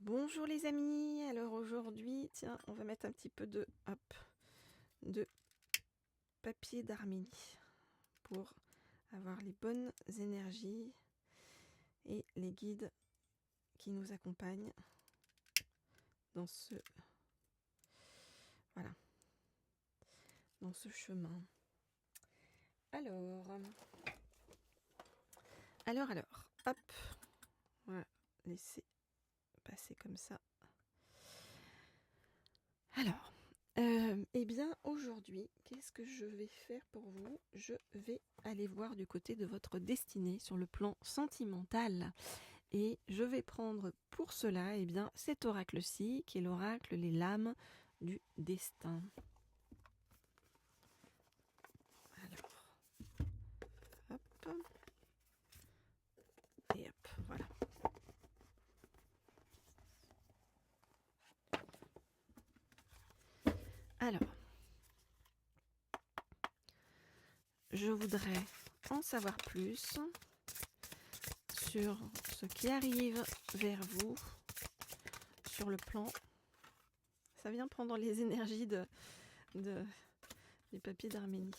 Bonjour les amis, alors aujourd'hui, tiens, on va mettre un petit peu de papier d'Arménie pour avoir les bonnes énergies et les guides qui nous accompagnent dans voilà, dans ce chemin. Alors, hop, on va laisser passer comme ça. Alors, eh bien aujourd'hui, qu'est-ce que je vais faire pour vous? Je vais aller voir du côté de votre destinée sur le plan sentimental. Et je vais prendre pour cela eh bien, cet oracle-ci, qui est l'oracle Les Lames du Destin. Alors, hop, et hop, voilà. Alors, je voudrais en savoir plus sur ce qui arrive vers vous sur le plan. Ça vient prendre les énergies du papier d'Arménie.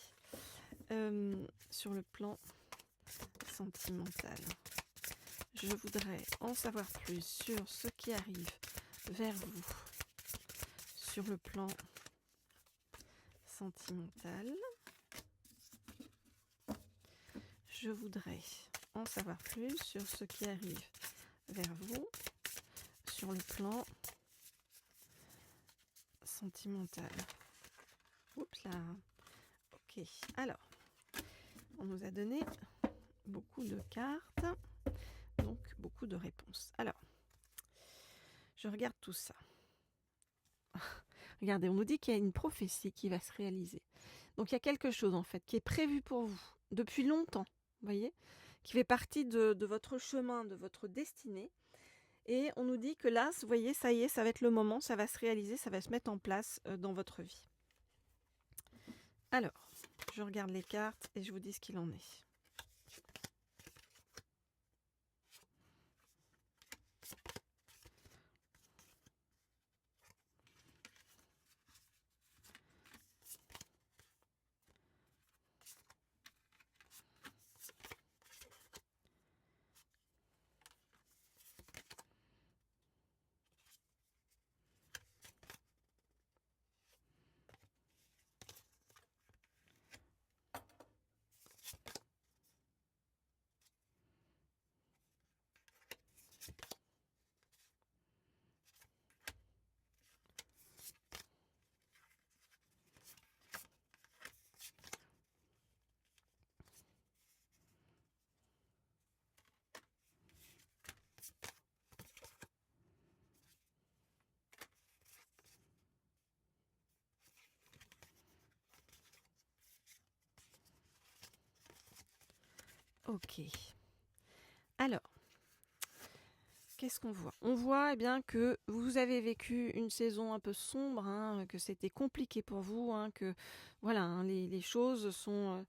Sur le plan sentimental. Je voudrais en savoir plus sur ce qui arrive vers vous sur le plan sentimental. Je voudrais en savoir plus sur ce qui arrive vers vous sur le plan sentimental. Oups là. Ok. Alors, on nous a donné beaucoup de cartes, donc beaucoup de réponses. Alors, je regarde tout ça. Regardez, on nous dit qu'il y a une prophétie qui va se réaliser. Donc il y a quelque chose en fait qui est prévu pour vous depuis longtemps, vous voyez, qui fait partie de votre chemin, de votre destinée. Et on nous dit que là, vous voyez, ça y est, ça va être le moment, ça va se réaliser, ça va se mettre en place dans votre vie. Alors, je regarde les cartes et je vous dis ce qu'il en est. Ok. Alors, qu'est-ce qu'on voit? On voit eh bien, que vous avez vécu une saison un peu sombre, hein, que c'était compliqué pour vous, hein, que voilà, hein, les choses ont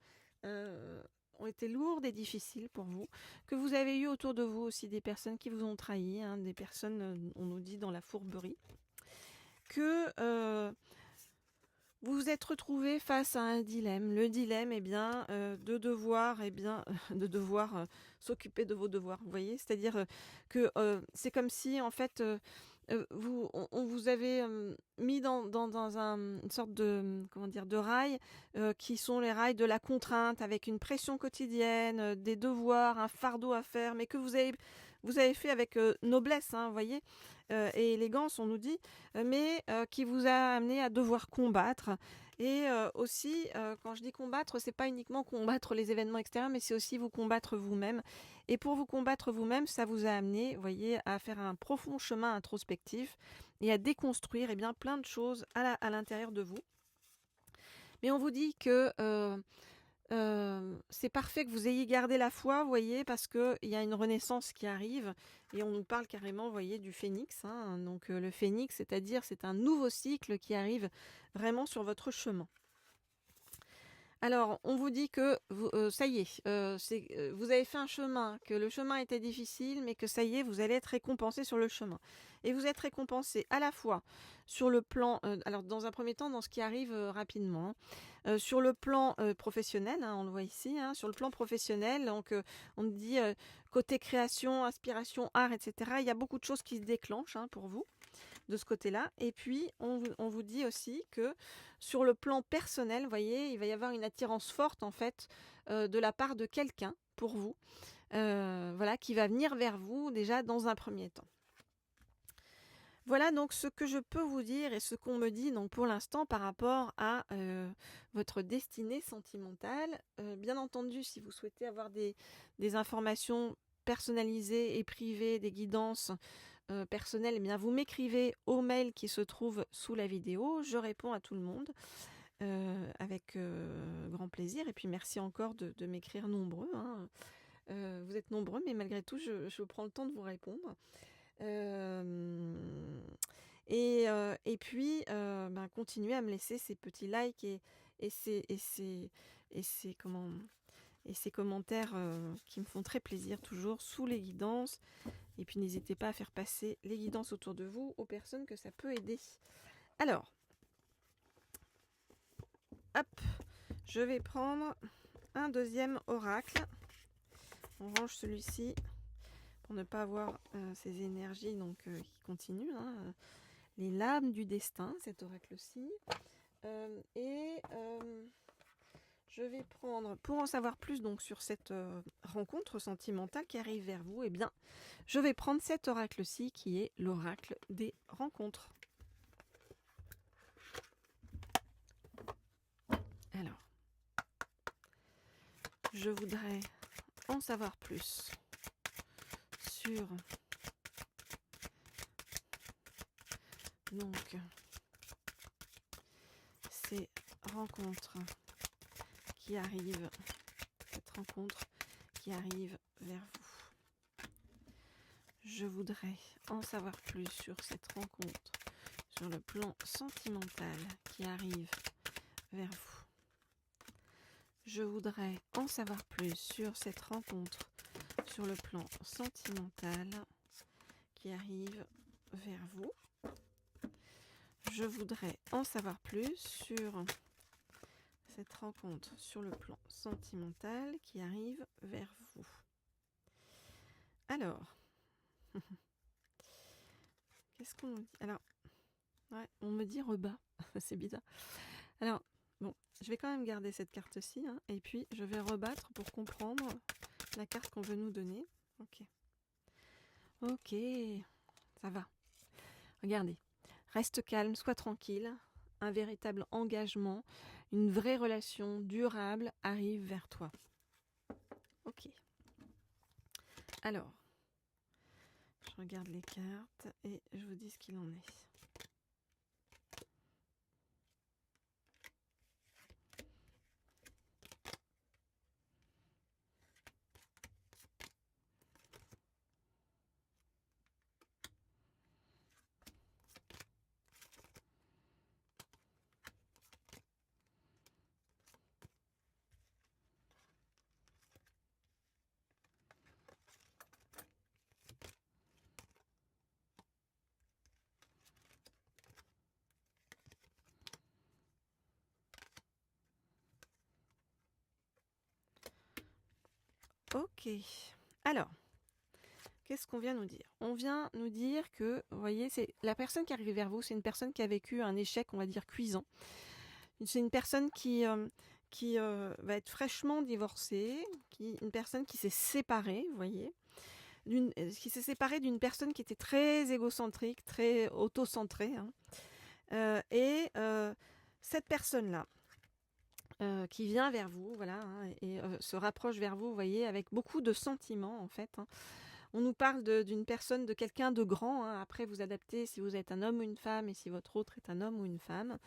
été lourdes et difficiles pour vous, que vous avez eu autour de vous aussi des personnes qui vous ont trahi, hein, des personnes, on nous dit, dans la fourberie, que vous vous êtes retrouvé face à un dilemme. Le dilemme, eh bien, de devoir, de devoir s'occuper de vos devoirs. Vous voyez, c'est-à-dire que c'est comme si, en fait, on vous avait mis dans une sorte de, comment dire, de rails qui sont les rails de la contrainte, avec une pression quotidienne, des devoirs, un fardeau à faire, mais que vous avez fait avec noblesse, hein, vous voyez, et élégance, on nous dit, mais qui vous a amené à devoir combattre. Et aussi, quand je dis combattre, c'est pas uniquement combattre les événements extérieurs, mais c'est aussi vous combattre vous-même. Et pour vous combattre vous-même, ça vous a amené, vous voyez, à faire un profond chemin introspectif et à déconstruire eh bien, plein de choses à l'intérieur de vous. Mais on vous dit que c'est parfait que vous ayez gardé la foi, vous voyez, parce qu'il y a une renaissance qui arrive et on nous parle carrément, vous voyez, du phénix. Hein. Donc le phénix, c'est-à-dire c'est un nouveau cycle qui arrive vraiment sur votre chemin. Alors, on vous dit que ça y est, vous avez fait un chemin, que le chemin était difficile, mais que ça y est, vous allez être récompensé sur le chemin. Et vous êtes récompensé à la fois sur le plan, alors dans un premier temps, dans ce qui arrive rapidement, hein, sur le plan professionnel, hein, on le voit ici, hein, sur le plan professionnel, donc on dit côté création, inspiration, art, etc. Il y a beaucoup de choses qui se déclenchent hein, pour vous de ce côté-là. Et puis, on vous dit aussi que sur le plan personnel, vous voyez, il va y avoir une attirance forte, en fait, de la part de quelqu'un pour vous, voilà, qui va venir vers vous déjà dans un premier temps. Voilà donc ce que je peux vous dire et ce qu'on me dit donc pour l'instant par rapport à votre destinée sentimentale. Bien entendu, si vous souhaitez avoir des informations personnalisées et privées, des guidances personnelles, eh bien vous m'écrivez au mail qui se trouve sous la vidéo. Je réponds à tout le monde avec grand plaisir. Et puis merci encore de m'écrire nombreux. Hein. Vous êtes nombreux, mais malgré tout, je prends le temps de vous répondre. Et puis, continuez à me laisser ces petits likes et ces commentaires qui me font très plaisir toujours sous les guidances. Et puis n'hésitez pas à faire passer les guidances autour de vous aux personnes que ça peut aider. Alors, hop, je vais prendre un deuxième oracle. On range celui-ci pour ne pas avoir ces énergies qui continuent. Hein. Les lames du destin, cet oracle-ci. Je vais prendre, pour en savoir plus donc sur cette rencontre sentimentale qui arrive vers vous, eh bien, je vais prendre cet oracle-ci qui est l'oracle des rencontres. Alors, je voudrais en savoir plus sur donc ces rencontres qui arrivent, cette rencontre qui arrive vers vous. Je voudrais en savoir plus sur cette rencontre sur le plan sentimental qui arrive vers vous. Je voudrais en savoir plus sur cette rencontre sur le plan sentimental qui arrive vers vous. Je voudrais en savoir plus sur cette rencontre sur le plan sentimental qui arrive vers vous. Alors, qu'est-ce qu'on me dit? Alors, ouais, on me dit rebat, c'est bizarre. Alors, bon, je vais quand même garder cette carte-ci, hein, et puis je vais rebattre pour comprendre la carte qu'on veut nous donner. Ok, ça va. Regardez, reste calme, sois tranquille. Un véritable engagement, une vraie relation durable arrive vers toi. Ok. Alors, je regarde les cartes et je vous dis ce qu'il en est. Ok. Alors, qu'est-ce qu'on vient nous dire? On vient nous dire que, vous voyez, c'est la personne qui arrive vers vous, c'est une personne qui a vécu un échec, on va dire, cuisant. C'est une personne qui va être fraîchement divorcée, une personne qui s'est séparée, vous voyez, qui s'est séparée d'une personne qui était très égocentrique, très auto-centrée. Hein. Cette personne-là, qui vient vers vous, voilà, hein, et se rapproche vers vous, vous voyez, avec beaucoup de sentiments, en fait. Hein. On nous parle d'une personne, de quelqu'un de grand. Hein. Après, vous adaptez si vous êtes un homme ou une femme et si votre autre est un homme ou une femme.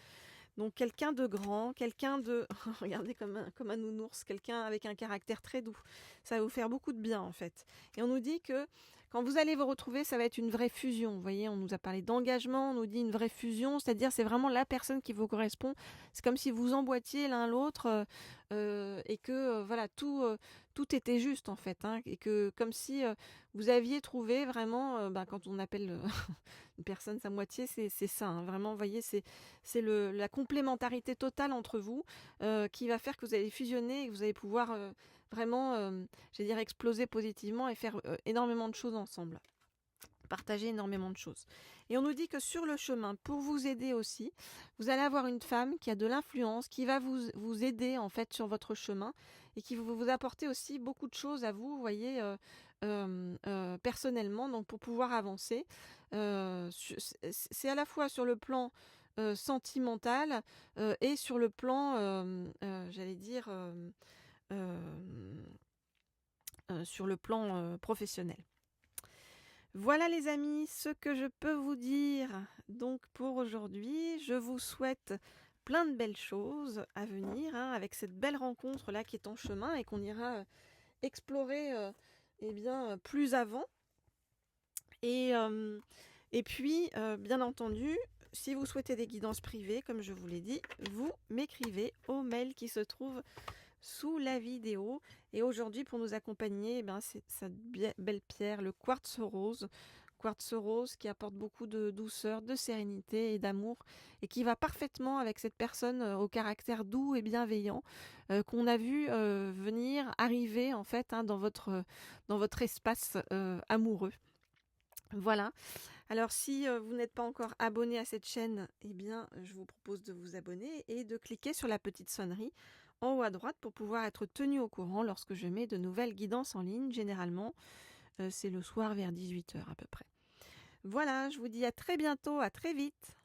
Donc, quelqu'un de grand, quelqu'un de... Regardez comme un nounours, quelqu'un avec un caractère très doux. Ça va vous faire beaucoup de bien, en fait. Et on nous dit que quand vous allez vous retrouver, ça va être une vraie fusion. Vous voyez, on nous a parlé d'engagement, on nous dit une vraie fusion, c'est-à-dire c'est vraiment la personne qui vous correspond. C'est comme si vous emboîtiez l'un l'autre et que voilà, tout était juste en fait. Hein, et que comme si vous aviez trouvé vraiment, quand on appelle une personne sa moitié, c'est ça. Hein, vraiment, vous voyez, c'est la complémentarité totale entre vous qui va faire que vous allez fusionner et que vous allez pouvoir vraiment, j'allais dire, exploser positivement et faire énormément de choses ensemble. Partager énormément de choses. Et on nous dit que sur le chemin, pour vous aider aussi, vous allez avoir une femme qui a de l'influence, qui va vous aider en fait sur votre chemin et qui va vous apporter aussi beaucoup de choses à vous, vous voyez, personnellement, donc pour pouvoir avancer. C'est à la fois sur le plan sentimental et sur le plan, j'allais dire, sur le plan professionnel. Voilà les amis, ce que je peux vous dire donc pour aujourd'hui. Je vous souhaite plein de belles choses à venir hein, avec cette belle rencontre là qui est en chemin et qu'on ira explorer plus avant. Et puis, bien entendu, si vous souhaitez des guidances privées, comme je vous l'ai dit, vous m'écrivez au mail qui se trouve sous la vidéo. Et aujourd'hui, pour nous accompagner, c'est cette belle pierre, le quartz rose. Quartz rose qui apporte beaucoup de douceur, de sérénité et d'amour et qui va parfaitement avec cette personne au caractère doux et bienveillant qu'on a vu venir arriver en fait hein, dans votre espace amoureux. Voilà. Alors si vous n'êtes pas encore abonné à cette chaîne, eh bien je vous propose de vous abonner et de cliquer sur la petite sonnerie en haut à droite pour pouvoir être tenu au courant lorsque je mets de nouvelles guidances en ligne. Généralement, c'est le soir vers 18h à peu près. Voilà, je vous dis à très bientôt, à très vite.